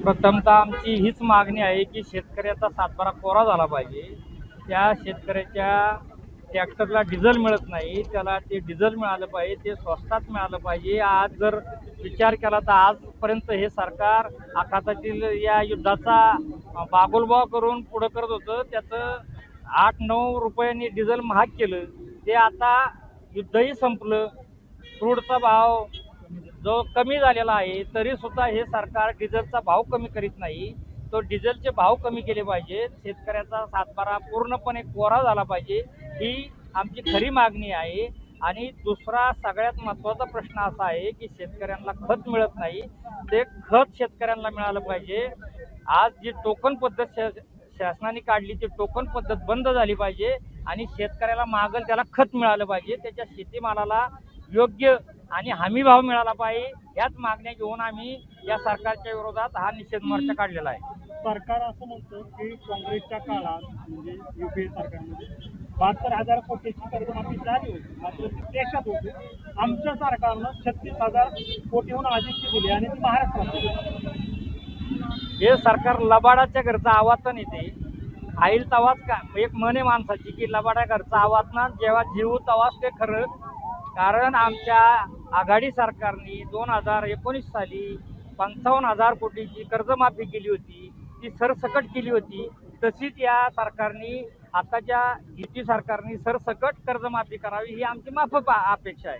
प्रथमतः आमची हीच मागणी आहे की शेतकऱ्याचा सातबारा कोरा झाला पाहिजे. त्या शेतकऱ्याच्या ट्रॅक्टरला डिझेल मिळत नाही, त्याला ते डिझेल मिळालं पाहिजे, ते स्वस्तात मिळालं पाहिजे. आज जर विचार केला तर आजपर्यंत हे सरकार आखातातील या युद्धाचा बागोलबाव करून पुढं करत होतं. त्याचं 8-9 रुपयांनी डिझेल महाग केलं. ते आता युद्धही संपलं, क्रूडचा भाव जो कमी झालेला आहे, तरी सुद्धा हे सरकार डिझेलचा भाव कमी करीत नाही. तो डिझेलचे भाव कमी केले पाहिजेत, शेतकऱ्याचा सातबारा पूर्णपणे कोरा झाला पाहिजे, ही आमची खरी मागणी आहे. आणि दुसरा सगळ्यात महत्त्वाचा प्रश्न असा आहे की शेतकऱ्यांना खत मिळत नाही, ते खत शेतकऱ्यांना मिळालं पाहिजे. आज जी टोकन पद्धत शासनाने काढली, ती टोकन पद्धत बंद झाली पाहिजे आणि शेतकऱ्याला मागल त्याला खत मिळालं पाहिजे, त्याच्या शेतीमालाला योग्य आणि हमी भाव मिळाला पाहिजे. याच मागण्या घेऊन आम्ही या सरकारच्या विरोधात हा निषेध मोर्चा काढलेला आहे. सरकार असं म्हणतं की काँग्रेसच्या काळात म्हणजे युपीए सरकारमध्ये 72,000 कोटीची कर्जमाफी झाली होती, मात्र ती देशात होती. आमच्या सरकारनं 36,000 कोटीहून अधिकची दिली आणि ती महाराष्ट्रात दिली. हे सरकार लबाडाच्या घरचा आवातन येते, खाईल तवाच का एक म्हणे माणसाची की लबाडा घरचा आवातना जेव्हा जीव तवाच ते खरं. कारण आमच्या आघाडी सरकारने 2019 साली 55,000 कोटीची कर्जमाफी केली होती, ती सरसकट केली होती. तशीच या सरकारने आताच्या युती सरकारने सरसकट कर्जमाफी करावी ही आमची माफक अपेक्षा आहे.